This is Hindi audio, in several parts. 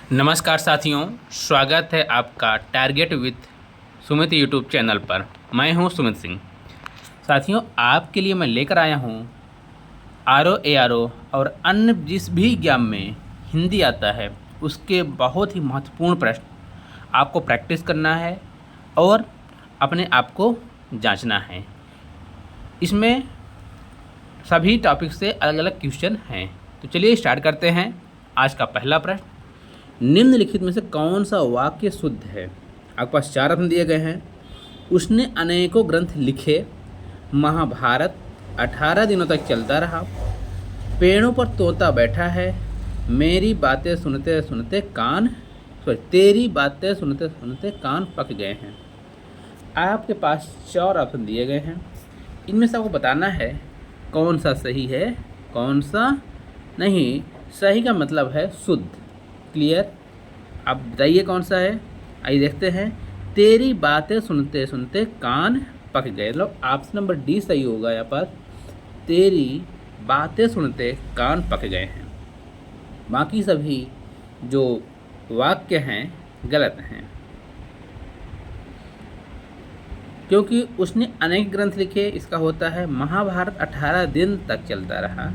नमस्कार साथियों, स्वागत है आपका target with Sumit YouTube channel पर। मैं हूं सुमित सिंह। साथियों, आपके लिए मैं लेकर आया हूं RO, ARO और अन्य जिस भी एग्जाम में हिंदी आता है उसके बहुत ही महत्वपूर्ण प्रश्न आपको प्रैक्टिस करना है और अपने आप को जांचना है। इसमें सभी टॉपिक से अलग अलग क्वेश्चन हैं। तो चलिए स्टार्ट करते हैं। आज का पहला प्रश्न, निम्नलिखित में से कौन सा वाक्य शुद्ध है? आपके पास 4 ऑप्शन दिए गए हैं। उसने अनेकों ग्रंथ लिखे, महाभारत 18 दिनों तक चलता रहा, पेड़ों पर तोता बैठा है, मेरी बातें सुनते सुनते तेरी बातें सुनते सुनते कान पक गए हैं। आपके पास 4 ऑप्शन दिए गए हैं। इनमें से आपको बताना है कौन सा सही है, कौन सा नहीं। सही का मतलब है शुद्ध। क्लियर? आप बताइए कौन सा है। आइए देखते हैं। तेरी बातें सुनते सुनते कान पक गए, मतलब ऑप्शन नंबर डी सही होगा। यहाँ पर तेरी बातें सुनते कान पक गए हैं। बाकी सभी जो वाक्य हैं गलत हैं, क्योंकि उसने अनेक ग्रंथ लिखे, इसका होता है महाभारत 18 दिन तक चलता रहा,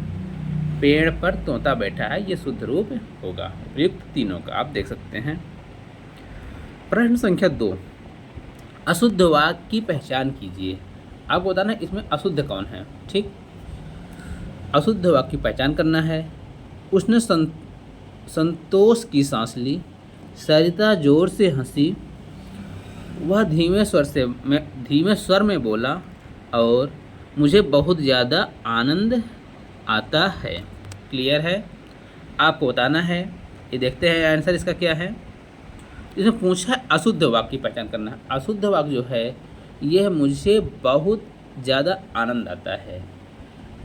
पेड़ पर तोता बैठा है, ये शुद्ध रूप होगा। उपयुक्त तीनों का आप देख सकते हैं। प्रश्न संख्या 2, अशुद्ध वाक्य की पहचान कीजिए। आपको बताना इसमें अशुद्ध कौन है। ठीक, अशुद्ध वाक्य की पहचान करना है। उसने संतोष की सांस ली, सरिता जोर से हंसी, वह धीमे स्वर में बोला और मुझे बहुत ज़्यादा आनंद आता है। क्लियर है? आपको बताना है। ये देखते हैं आंसर इसका क्या है। इसमें पूछा है अशुद्ध वाक्य की पहचान करना है। अशुद्ध वाक्य जो है यह मुझे बहुत ज़्यादा आनंद आता है,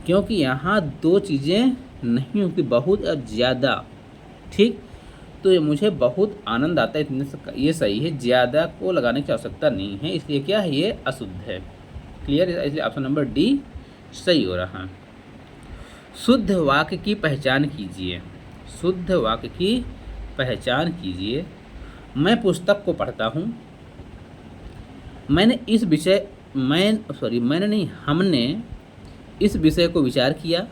क्योंकि यहाँ 2 चीज़ें नहीं होती, बहुत और ज़्यादा। ठीक, तो ये मुझे बहुत आनंद आता है, इतने से ये सही है। ज़्यादा को लगाने की आवश्यकता नहीं है, इसलिए क्या है, ये अशुद्ध है। क्लियर? इसलिए ऑप्शन नंबर डी सही हो रहा है। शुद्ध वाक्य की पहचान कीजिए। शुद्ध वाक्य की पहचान कीजिए। मैं पुस्तक को पढ़ता हूँ। हमने इस विषय को विचार किया।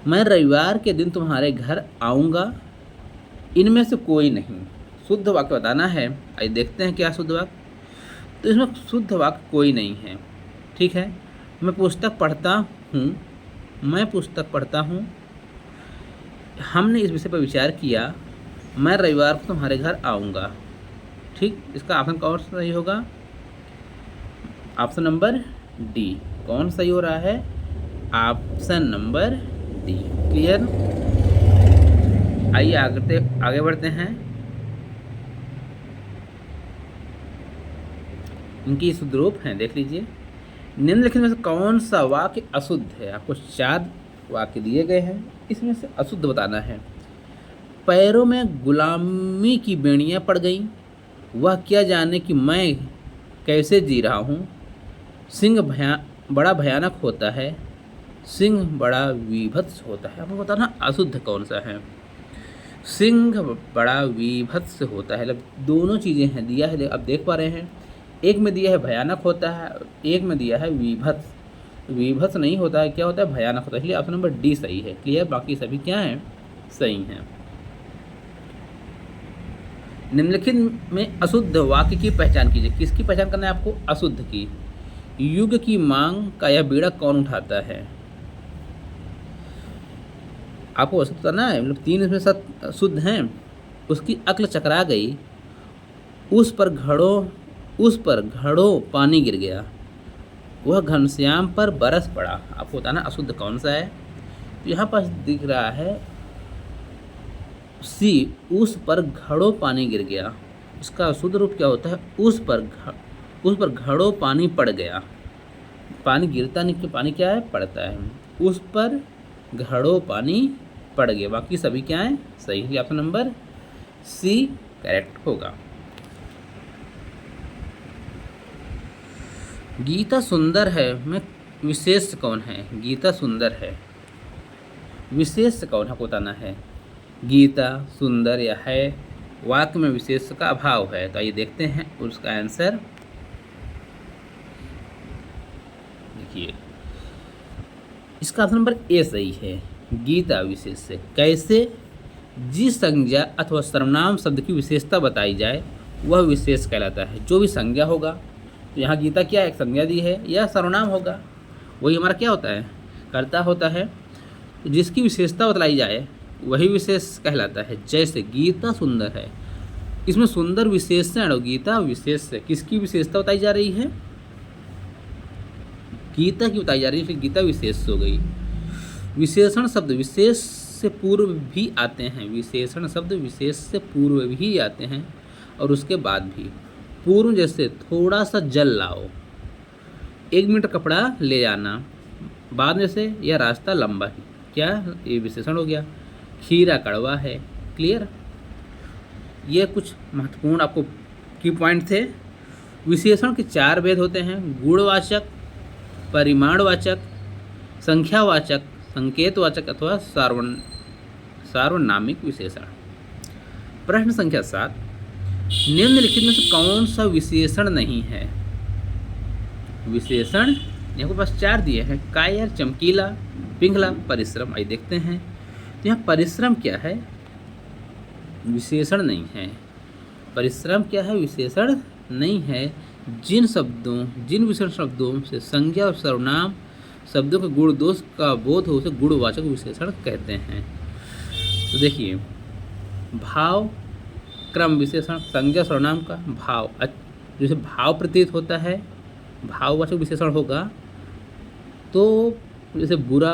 मैं रविवार के दिन तुम्हारे घर आऊँगा। इनमें से कोई नहीं। शुद्ध वाक्य बताना है। आइए देखते हैं क्या शुद्ध वाक्य। तो इसमें शुद्ध वाक्य कोई नहीं है। ठीक है, मैं पुस्तक पढ़ता हूँ, मैं पुस्तक पढ़ता हूँ, हमने इस विषय पर विचार किया, मैं रविवार को तुम्हारे घर आऊँगा। ठीक, इसका ऑप्शन कौन सा सही होगा? Option number D. कौन सही हो रहा है? Option number D. क्लियर? आइए आगे बढ़ते हैं। इनकी शुद्ध रूप हैं, देख लीजिए। निम्नलिखित में से कौन सा वाक्य अशुद्ध है? आपको 4 वाक्य दिए गए हैं, इसमें से अशुद्ध बताना है। पैरों में गुलामी की बेड़ियां पड़ गईं, वह क्या जाने कि मैं कैसे जी रहा हूँ। सिंह बड़ा भयानक होता है, सिंह बड़ा विभत्स होता है। आपको बताना अशुद्ध कौन सा है। सिंह बड़ा विभत्स होता है, मतलब दोनों चीज़ें हैं दिया है, अब देख पा रहे हैं। एक में दिया है भयानक होता है, एक में दिया है विभत्स। विभत्स नहीं होता है, क्या होता है, भयानक होता है। इसलिए ऑप्शन नंबर डी सही है। क्लियर? बाकी सभी क्या हैं, सही हैं। निम्नलिखित में अशुद्ध वाक्य की पहचान कीजिए। किसकी पहचान करना है आपको? अशुद्ध की। युग की मांग का यह बीड़ा कौन उठाता है? आपको अशुद्ध करना है, मतलब 3 इसमें शुद्ध हैं। उसकी अक्ल चकरा गई, उस पर घड़ों पानी गिर गया, वह घनश्याम पर बरस पड़ा। आपको बताना अशुद्ध कौन सा है। तो यहाँ पर दिख रहा है सी, उस पर घड़ों पानी गिर गया। इसका शुद्ध रूप क्या होता है? उस पर घड़ों पानी पड़ गया। पानी गिरता नहीं, पानी क्या है, पड़ता है। उस पर घड़ों पानी पड़ गया। बाकी सभी क्या है, सही है। ऑप्शन नंबर सी करेक्ट होगा। गीता सुंदर है में विशेष कौन है? गीता सुंदर है, विशेष कौन है, बताना है। गीता, सुंदर या है वाक्य में विशेष का अभाव है। तो आइए देखते हैं उसका आंसर। देखिए इसका ऑप्शन नंबर ए सही है। गीता विशेष से कैसे? जिस संज्ञा अथवा सर्वनाम शब्द की विशेषता बताई जाए वह विशेष कहलाता है। जो भी संज्ञा होगा, तो यहाँ गीता क्या है, एक संज्ञा दी है, या सर्वनाम होगा, वही हमारा क्या होता है, कर्ता होता है। तो जिसकी विशेषता बतलाई जाए वही विशेष कहलाता है। जैसे गीता सुंदर है, इसमें सुंदर विशेषण और गीता विशेष से किसकी विशेषता बताई जा रही है, गीता की बताई जा रही है, फिर गीता विशेष हो गई। विशेषण शब्द विशेष से पूर्व भी आते हैं, विशेषण शब्द विशेष से पूर्व भी आते हैं और उसके बाद भी। पूर्व जैसे थोड़ा सा जल लाओ, 1 मीटर कपड़ा ले जाना, बाद में से यह रास्ता लंबा है, क्या ये विशेषण हो गया। खीरा कड़वा है। क्लियर? ये कुछ महत्वपूर्ण आपको की पॉइंट थे। विशेषण के 4 भेद होते हैं, गुणवाचक, परिमाणवाचक, संख्यावाचक, संकेतवाचक अथवा सार्वनामिक विशेषण। प्रश्न संख्या 7, निम्नलिखित में से कौन सा विशेषण नहीं है? विशेषण यहाँ पास 4 दिए हैं, कायर, चमकीला, पिंगला, परिश्रम। आइए देखते हैं। तो यहाँ परिश्रम क्या है, विशेषण नहीं है। परिश्रम क्या है, विशेषण नहीं है। जिन विशेषण शब्दों से संज्ञा और सर्वनाम शब्दों के गुण दोष का बोध हो उसे गुणवाचक विशेषण कहते हैं। तो देखिए भाव क्रम विशेषण, संज्ञा सर्वनाम का भाव, जैसे भाव प्रतीत होता है, भाववाचक विशेषण होगा। तो जैसे बुरा,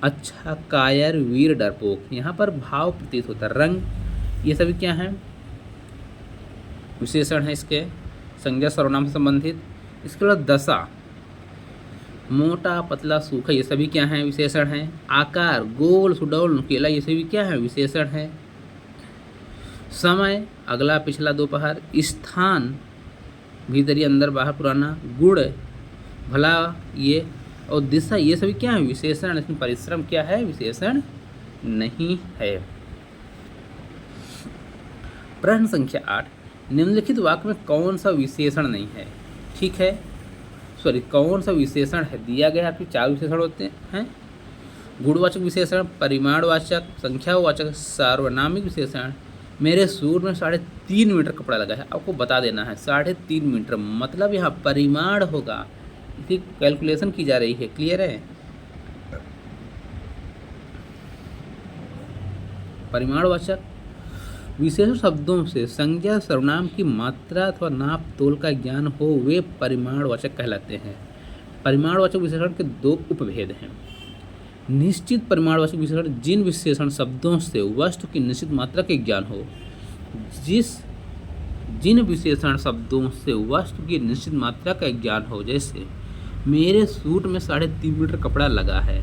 अच्छा, कायर, वीर, डरपोक, यहाँ पर भाव प्रतीत होता है। रंग, ये सभी क्या हैं, विशेषण है इसके, संज्ञा सर्वनाम से संबंधित। इसके बाद दशा, मोटा, पतला, सूखा, ये सभी क्या हैं, विशेषण हैं। आकार, गोल, सुडौल, नुकीला, ये सभी क्या है, विशेषण है। समय, अगला, पिछला, दोपहर। स्थान, भीतरी, अंदर, बाहर, पुराना। गुण, भला, ये। और दिशा, ये सभी क्या है, विशेषण। इसमें परिश्रम क्या है, विशेषण नहीं है। प्रश्न संख्या 8, निम्नलिखित वाक्य में कौन सा विशेषण नहीं है? ठीक है, सॉरी, कौन सा विशेषण है दिया गया, आपके 4 विशेषण होते हैं, गुणवाचक विशेषण, परिमाणवाचक, संख्यावाचक, सार्वनामिक विशेषण। मेरे सूट में 3.5 मीटर कपड़ा लगा है, आपको बता देना है 3.5 मीटर मतलब यहाँ परिमाण होगा, इसकी कैलकुलेशन की जा रही है। क्लियर है? परिमाणवाचक विशेष शब्दों से संज्ञा सर्वनाम की मात्रा अथवा नाप तोल का ज्ञान हो वे परिमाणवाचक कहलाते हैं। परिमाणवाचक विशेषण के 2 उपभेद हैं। निश्चित परिमाणवाचक विशेषण, जिन विशेषण शब्दों से वस्तु की निश्चित मात्रा के ज्ञान हो। जिन विशेषण शब्दों से वस्तु की निश्चित मात्रा का ज्ञान हो, जैसे मेरे सूट में 3.5 मीटर कपड़ा लगा है,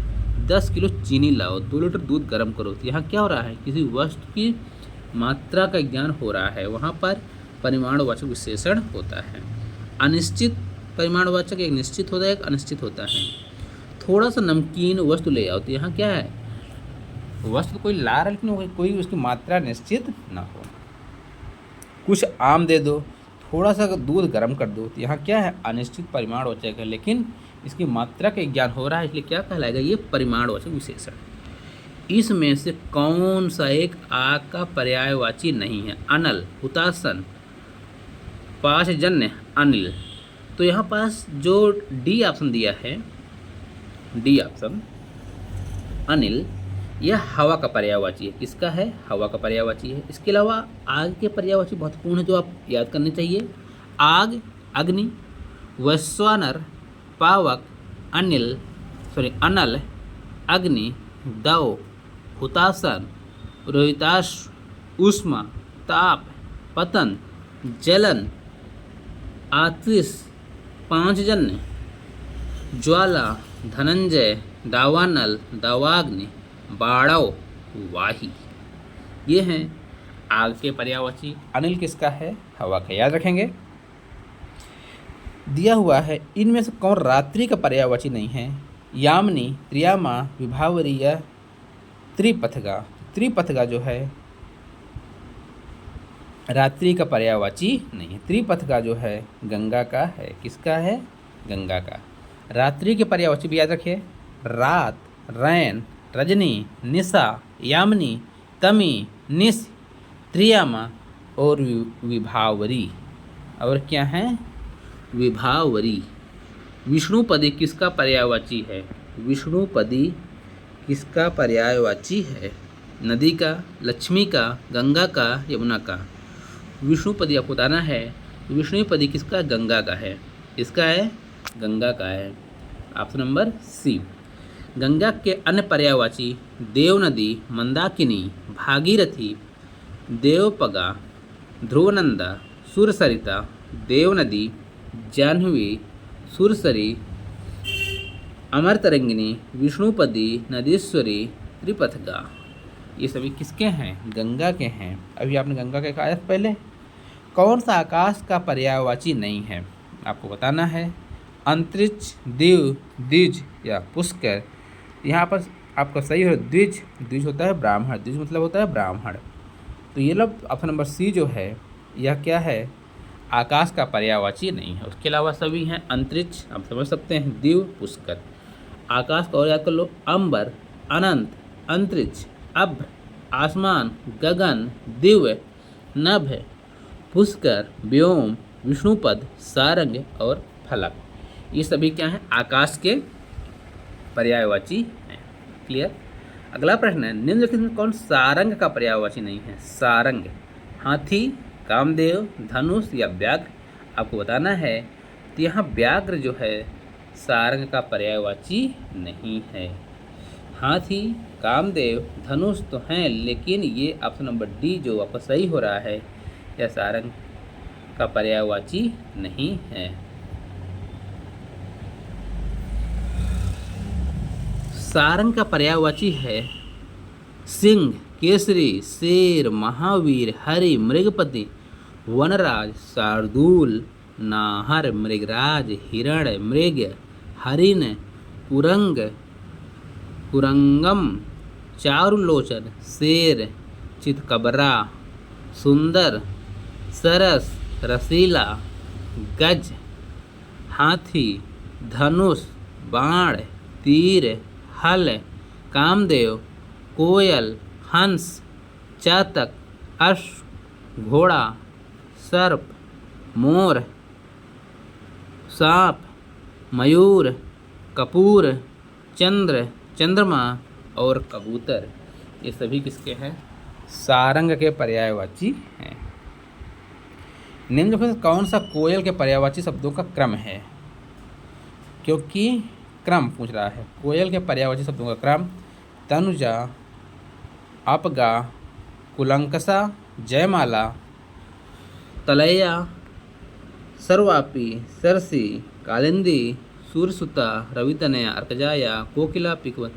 10 किलो चीनी लाओ, 2 लीटर दूध गर्म करो। तो यहाँ क्या हो रहा है, किसी वस्तु की मात्रा का ज्ञान हो रहा है, वहाँ पर परिमाणवाचक विशेषण होता है। अनिश्चित परिमाणवाचक, एक निश्चित होता है, एक अनिश्चित होता है। थोड़ा सा नमकीन वस्तु ले आओ, तो यहाँ क्या है, वस्तु कोई ला रहा लेकिन कोई उसकी मात्रा निश्चित ना हो। कुछ आम दे दो, थोड़ा सा दूध गर्म कर दो, तो यहाँ क्या है, अनिश्चित परिमाणवाचक है, लेकिन इसकी मात्रा का ज्ञान हो रहा है, इसलिए क्या कहलाएगा, ये परिमाणवाचक विशेषण। इसमें से कौन सा एक आग का पर्यायवाची नहीं है? अनल, हुतासन, पाशजन्य, अनिल। तो यहाँ पास जो डी ऑप्शन दिया है, डी ऑप्शन अनिल, यह हवा का पर्यायवाची है। किसका है? हवा का पर्यायवाची है। इसके अलावा आग के पर्यायवाची महत्वपूर्ण है जो आप याद करने चाहिए। आग, अग्नि, वैश्वानर, पावक, अनल, अग्नि, दव, हुतासन, रोहिताश्व, ऊष्मा, ताप, पतन, जलन, आतिश, पांचजन्य, ज्वाला, धनंजय, दावानल, दावाग्नि, बाड़व, वाही। ये हैं आग के पर्यायवाची। अनिल किसका है? हवा का। याद रखेंगे। दिया हुआ है इनमें से कौन रात्रि का पर्यायवाची नहीं है? यामिनी, त्रियामा, विभावरी या त्रिपथगा। त्रिपथगा जो है रात्रि का पर्यायवाची नहीं है। त्रिपथगा जो है गंगा का है। किसका है? गंगा का। रात्रि के पर्यायवाची भी याद रखिए, रात, रैन, रजनी, निशा, यामिनी, तमी, निश, त्रियामा और विभावरी। और क्या है? विभावरी। विष्णुपदी किसका पर्यायवाची है? विष्णुपदी किसका पर्यायवाची है? नदी का, लक्ष्मी का, गंगा का, यमुना का। विष्णुपदी आपको बताना है। विष्णुपदी किसका? गंगा का है। किसका है? गंगा का है। Option number C. गंगा के अन्य पर्यायवाची देवनदी, मंदाकिनी, भागीरथी, देवपगा, ध्रुवनंदा, सुरसरिता, देवनदी, जाह्नवी, सुरसरी, अमरतरंगिनी, विष्णुपदी, नदीश्वरी, त्रिपथगा। ये सभी किसके हैं? गंगा के हैं। अभी आपने गंगा के कहा पहले। कौन सा आकाश का पर्यायवाची नहीं है? आपको बताना है। अंतरिक्ष, दिव, द्विज या पुष्कर। यहाँ पर आपका सही है द्विज। द्विज होता है ब्राह्मण। द्विज मतलब होता है ब्राह्मण। तो ये लोग ऑप्शन नंबर सी जो है यह क्या है? आकाश का पर्यायवाची नहीं है। उसके अलावा सभी हैं अंतरिक्ष, आप समझ सकते हैं, दिव, पुष्कर। आकाश को और याद कर लो, अंबर, अनंत, अंतरिक्ष, अभ्र, आसमान, गगन, दिव्य, नभ, पुष्कर, व्योम, विष्णुपद, सारंग और फलक। ये सभी क्या हैं? आकाश के पर्यायवाची हैं। क्लियर। अगला प्रश्न है, निम्नलिखित में कौन सारंग का पर्यायवाची नहीं है? सारंग, हाथी, कामदेव, धनुष या व्याघ्र। आपको बताना है। तो यहाँ व्याघ्र जो है सारंग का पर्यायवाची नहीं है। हाथी, कामदेव, धनुष तो हैं, लेकिन ये ऑप्शन नंबर डी जो आपका सही हो रहा है, यह सारंग का पर्यायवाची नहीं है। सारंग का पर्यायवाची है सिंह, केसरी, शेर, महावीर, हरि, मृगपति, वनराज, शार्दूल, नाहर, मृगराज, हिरण, मृग, हरिण, कुरंग, कुरंगम, चारुलोचन, शेर, चितकबरा, सुंदर, सरस, रसीला, गज, हाथी, धनुष, बाण, तीर, हल, कामदेव, कोयल, हंस, चातक, अश्व, घोड़ा, सर्प, मोर, सांप, मयूर, कपूर, चंद्र, चंद्रमा और कबूतर। ये सभी किसके हैं? सारंग के पर्यायवाची हैं। निम्नलिखित में कौन सा कोयल के पर्यायवाची शब्दों का क्रम है? क्योंकि क्रम पूछ रहा है। कोयल के पर्यायवाची शब्दों का क्रम तनुजा, अपगा, कुलंकसा, जयमाला, तलैया, सर्वापी, सरसी, कालिंदी, सूरसुता, रवितनया, अर्कजाया, कोकिला, पिकवत,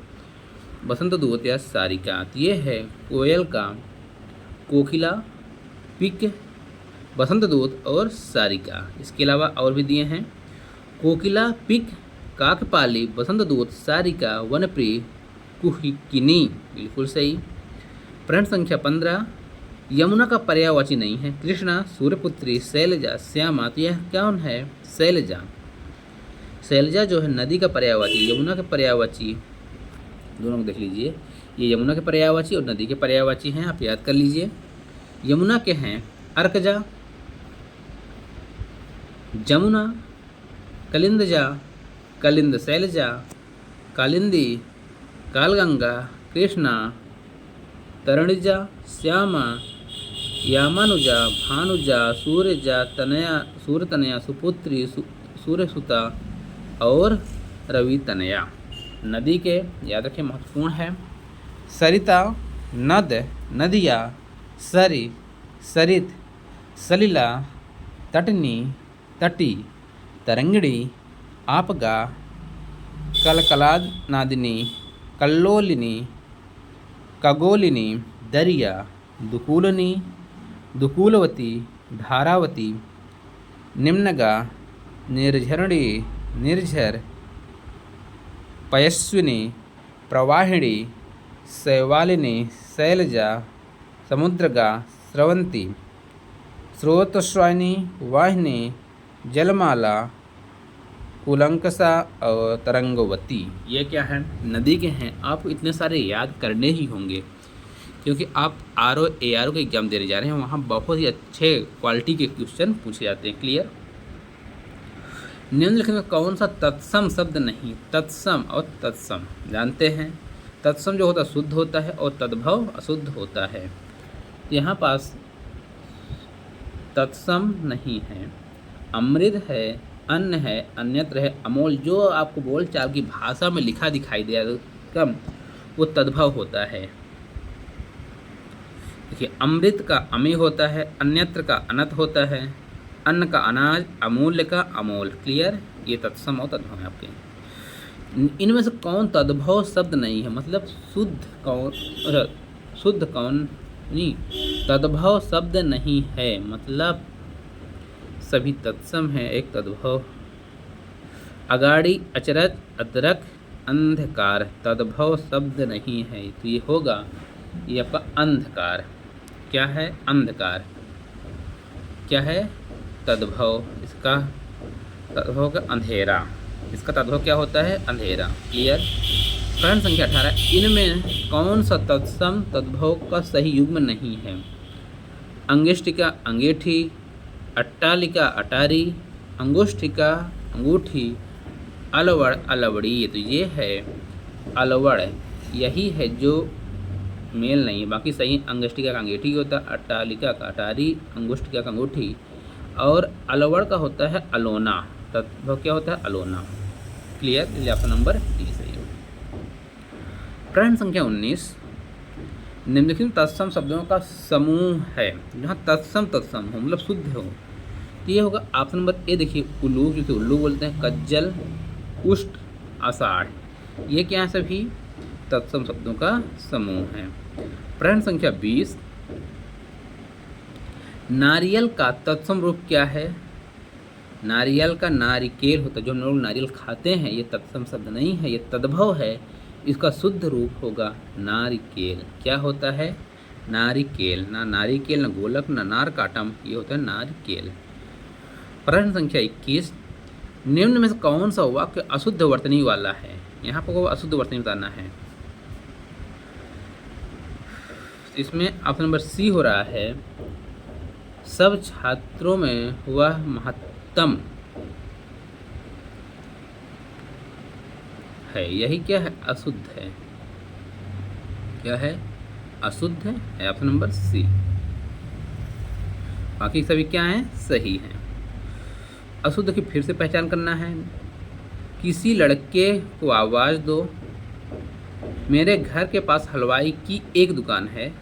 बसंतदूत या सारिका। ये है कोयल का कोकिला, पिक, बसंतदूत और सारिका। इसके अलावा और भी दिए हैं कोकिला, पिक, काकपाली, बसंतदूत, सारिका, वनप्रिय, कुहिकिनी। बिल्कुल सही। प्रश्न संख्या 15, यमुना का पर्यायवाची नहीं है। कृष्णा, सूर्यपुत्री, शैलजा, श्यामा। तो यह कौन है? शैलजा। शैलजा जो है नदी का पर्यायवाची, यमुना के पर्यायवाची दोनों को देख लीजिए। ये यमुना के पर्यायवाची और नदी के पर्यायवाची हैं, आप याद कर लीजिए। यमुना के हैं अर्कजा, जमुना, कलिंदजा, कलिंद शैलजा, कालिंदी, कालगंगा, कृष्णा, तरणिजा, श्यामा, यामानुजा, भानुजा, सूर्यजा, तनया, सूर्यतनया, सुपुत्री, सूर्यसुता और रवि तनया। नदी के याद रखें, महत्वपूर्ण है। सरिता, नद, नदिया, सरी, सरित, सलिला, तटनी, तटी, तरंगिणी, आपगा, कलकलाद नादिनी, कल्लोलिनी, खगोलिनी, दरिया, दुकूलनी, दुकूलवती, धारावती, निम्नगा, निर्झरणी, निर्झर, पयस्विनी, प्रवाहिणी, शैवालिनी, शैलजा, समुद्रगा, स्रवंती, स्रोतस्वाहिनी, वाहिनी, जलमाला, कुलंकसा और तरंगवती। ये क्या है? नदी के हैं। आपको इतने सारे याद करने ही होंगे क्योंकि आप RO ARO के एग्जाम देने जा रहे हैं, वहाँ बहुत ही अच्छे क्वालिटी के क्वेश्चन पूछे जाते हैं। क्लियर? निम्नलिखित में कौन सा तत्सम शब्द नहीं? तत्सम और तत्सम जानते हैं। तत्सम जो होता है शुद्ध होता है और तद्भव अशुद्ध होता है। यहाँ पास तत्सम नहीं है। अमृत है, अन्न है, अन्यत्र है, अमोल, जो आपको बोलचाल की भाषा में लिखा दिखाई दे कम, वो तद्भव होता है। देखिए, अमृत का अमी होता है, अन्यत्र का अनत होता है, अन्न का अनाज, अमूल्य का अमोल। क्लियर? ये तत्सम और तद्भव है आपके। इनमें से कौन तद्भव शब्द नहीं है? मतलब शुद्ध कौन नहीं, तद्भव शब्द नहीं है, मतलब सभी तत्सम है, एक तद्भव। अगाड़ी, अचरज, अदरक, अंधकार तद्भव शब्द नहीं है, तो ये होगा ये आपका अंधकार। क्या है? अंधकार। क्या है? तद्भव। इसका तद्भव का अंधेरा। इसका तद्भव क्या होता है? अंधेरा। क्लियर? प्रश्न संख्या 18, इनमें कौन सा तत्सम तद्भव का सही युग्म नहीं है? अंगेष्टिका, अंगेठी, अट्टालिका, अटारी, अंगुष्ठिका, अंगूठी, अलवड़, अलवड़ी। तो ये है अलवड़, यही है जो मेल नहीं है, बाकी सही अंगेष्टिका का अंगेठी होता है, अट्टालिका का अटारी, अंगुष्ठिका का अंगूठी, और अलवड़ का होता है अलोना। तद्भव क्या होता है? अलोना। क्लियर? इसलिए आपका नंबर डी सही है। प्रश्न संख्या 19, निम्नलिखित तत्सम शब्दों का समूह है। जहाँ तत्सम तत्सम हो मतलब शुद्ध हो, तो ये होगा ऑप्शन नंबर ए। देखिए, उल्लू, जिसे उल्लू बोलते हैं, कज्जल, उष्ट, आषाढ़, ये क्या है? सभी तत्सम शब्दों का समूह है। प्रश्न संख्या 20, नारियल का तत्सम रूप क्या है? नारियल का नारिकेल होता है, जो हम लोग नारियल खाते हैं, ये तत्सम शब्द नहीं है, ये तद्भव है। इसका शुद्ध रूप होगा नारिकेल। क्या होता है? नारिकेल। ना नारिकेल, ना गोलक, ना नार काटम, ये होता है नारिकेल। प्रश्न संख्या 21, निम्न में से कौन सा वाक्य अशुद्ध वर्तनी वाला है? यहाँ पर अशुद्ध वर्तनी बताना है। इसमें ऑप्शन नंबर सी हो रहा है, सब छात्रों में वह महत्तम है। यही क्या है? अशुद्ध है। क्या है? अशुद्ध है ऑप्शन नंबर सी। बाकी सभी क्या हैं? सही हैं। अशुद्ध की फिर से पहचान करना है। किसी लड़के को आवाज़ दो, मेरे घर के पास हलवाई की एक दुकान है,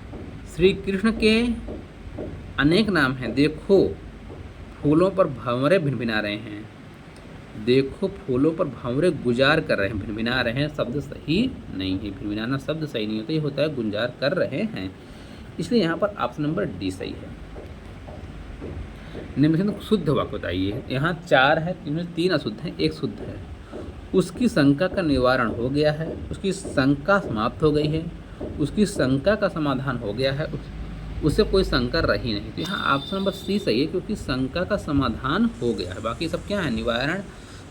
श्री कृष्ण के अनेक नाम हैं, देखो फूलों पर भंवरे भिनभिना रहे हैं, देखो फूलों पर भंवरे गुजार कर रहे हैं। भिनभिना रहे हैं शब्द सही नहीं है, भिनभिनाना शब्द सही नहीं होता, ये होता है गुंजार कर रहे हैं। इसलिए यहाँ पर ऑप्शन नंबर डी सही है। निम्नलिखित शुद्ध वाक्य बताइए। यहाँ 4 है, इनमें 3 अशुद्ध हैं, 1 शुद्ध है। उसकी शंका का निवारण हो गया है, उसकी शंका समाप्त हो गई है, उसकी शंका का समाधान हो गया है, उससे कोई शंका रही नहीं। तो यहाँ ऑप्शन नंबर सी सही है, क्योंकि शंका का समाधान हो गया है। बाकी सब क्या है? निवारण।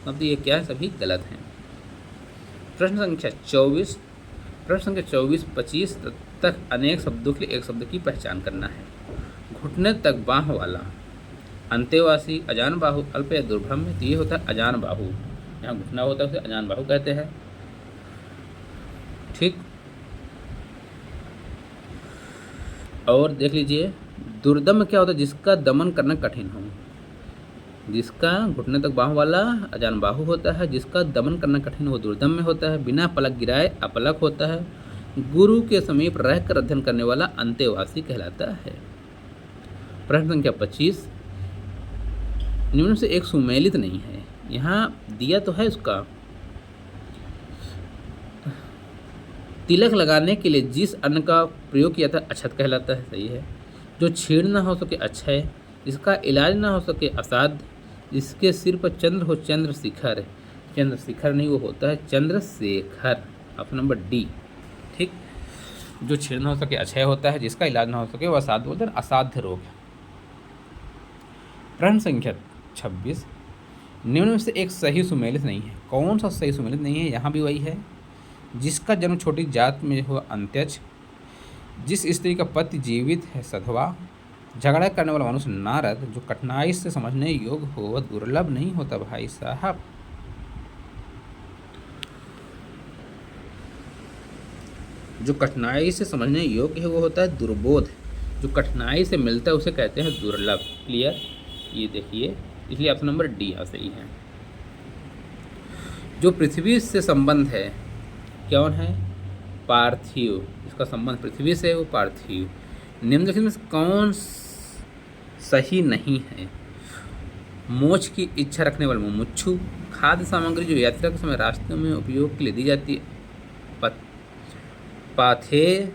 मतलब ये क्या है? सभी गलत हैं। प्रश्न संख्या 24, प्रश्न संख्या 24-25 तक अनेक शब्दों के लिए एक शब्द की पहचान करना है। घुटने तक बाह वाला, अंतेवासी, अजान बाहु, अल्प या दुर्भ्रम। तो ये होता है अजान बाहु। यहाँ घुटना होता है उसे अजान बाहु कहते हैं। ठीक। और देख लीजिए, दुर्दम क्या होता है? जिसका दमन करना कठिन हो। जिसका घुटने तक बाहु वाला अजान बाहु होता है, जिसका दमन करना कठिन हो दुर्दम में होता है। बिना पलक गिराए अपलक होता है। गुरु के समीप रहकर अध्ययन करने वाला अंतेवासी कहलाता है। प्रश्न संख्या 25, निम्न से एक सुमेलित नहीं है। यहाँ दिया तो है उसका, तिलक लगाने के लिए जिस अन्न का प्रयोग किया था अक्षत कहलाता है। सही है। जो छीड़ ना हो सके अक्षय, जिसका इलाज ना हो सके असाध्य, जिसके सिर पर चंद्र हो चंद्रशिखर। चंद्रशिखर नहीं, वो होता है चंद्रशेखर। Option number D. ठीक। जो क्षीण हो सके अक्षय होता है, जिसका इलाज ना हो सके वह असाध्य बोलते हैं, असाध्य रोग है। प्रश्न संख्या 26, निम्न में से एक सही सुमेलित नहीं है। कौन सा सही सुमेलित नहीं है? यहाँ भी वही है, जिसका जन्म छोटी जात में हुआ अंत्यज, जिस स्त्री का पति जीवित है सधवा, झगड़ा करने वाला मनुष्य नारद, जो कठिनाई से समझने योग्य हो वह दुर्लभ नहीं होता भाई साहब। जो कठिनाई से समझने योग्य है वो होता है दुर्बोध, जो कठिनाई से मिलता है उसे कहते हैं दुर्लभ। क्लियर? ये देखिए, इसलिए ऑप्शन नंबर डी यहाँ सही है। जो पृथ्वी से संबंध है कौन है? पार्थिव, इसका संबंध पृथ्वी से है वो पार्थिव। निम्नलिखित में से कौन सही नहीं है? मोक्ष की इच्छा रखने वाले मुमुक्षु, खाद्य सामग्री जो यात्रा के समय रास्ते में उपयोग के लिए दी जाती है, पाथे,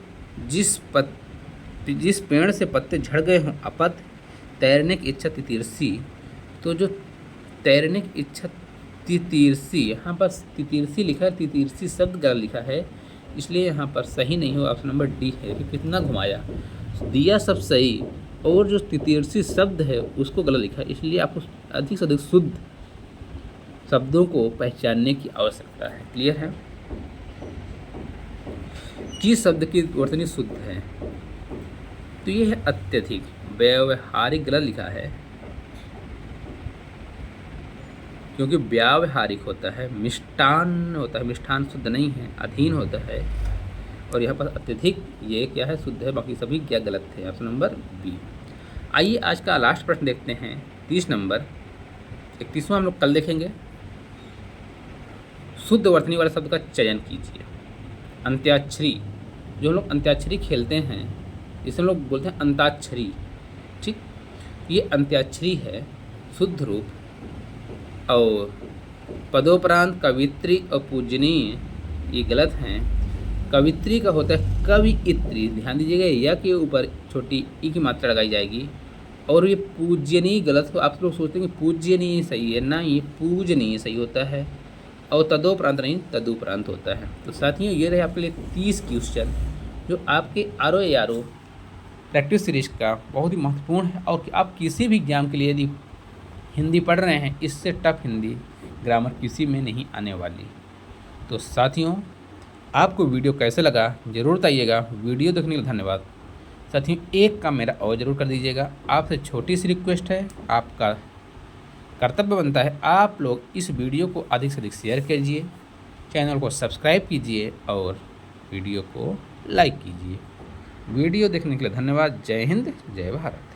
जिस पेड़ से पत्ते झड़ गए हों अपत, तैरने की इच्छा तितीर्सी। तो जो तैरने की इच्छा तितीर्सी, यहाँ पर तितीर्सी लिखा है, तितीर्सी शब्द गलत लिखा है, इसलिए यहाँ पर सही नहीं हो। ऑप्शन नंबर डी है। कि कितना घुमाया, दिया सब सही और जो तितीर्सी शब्द है उसको गलत लिखा है, इसलिए आपको अधिक से अधिक शुद्ध शब्दों को पहचानने की आवश्यकता है। क्लियर है? किस शब्द की वर्तनी शुद्ध है? तो ये है अत्यधिक। व्यावहारिक गलत लिखा है, क्योंकि व्यावहारिक होता है, मिष्टान होता है, मिष्ठान शुद्ध नहीं है, अधीन होता है। और यहाँ पर अत्यधिक ये क्या है? शुद्ध है, बाकी सभी क्या गलत थे। Option number b. आइए आज का लास्ट प्रश्न देखते हैं, 30 नंबर। 31वां हम लोग कल देखेंगे। शुद्ध वर्तनी वाले शब्द का चयन कीजिए। अंत्याक्षरी, जो हम लोग अंत्याक्षरी खेलते हैं इसे हम लोग बोलते हैं अंताक्षरी। ठीक, ये अंत्याक्षरी है शुद्ध रूप। और पदोपरांत कवित्री और पूजनीय ये गलत हैं। कवित्री का होता है कवियित्री, ध्यान दीजिएगा, या के ऊपर छोटी ई की मात्रा लगाई जाएगी। और ये पूजनीय गलत हो। आप लोग सोचते हैं कि पूजनीय सही है, ना, ये पूजनीय सही होता है। और तदोपरांत नहीं, तदुपरांत होता है। तो साथियों, ये रहे आपके लिए 30 क्वेश्चन जो आपके RO प्रैक्टिस सीरीज का बहुत ही महत्वपूर्ण है। और आप किसी भी एग्जाम के लिए यदि हिंदी पढ़ रहे हैं, इससे टफ हिंदी ग्रामर किसी में नहीं आने वाली। तो साथियों, आपको वीडियो कैसे लगा ज़रूर बताइएगा। वीडियो देखने के लिए धन्यवाद। साथियों, एक काम मेरा और ज़रूर कर दीजिएगा, आपसे छोटी सी रिक्वेस्ट है, आपका कर्तव्य बनता है आप लोग इस वीडियो को अधिक से अधिक शेयर कीजिए, चैनल को सब्सक्राइब कीजिए और वीडियो को लाइक कीजिए। वीडियो देखने के लिए धन्यवाद। जय हिंद, जय भारत।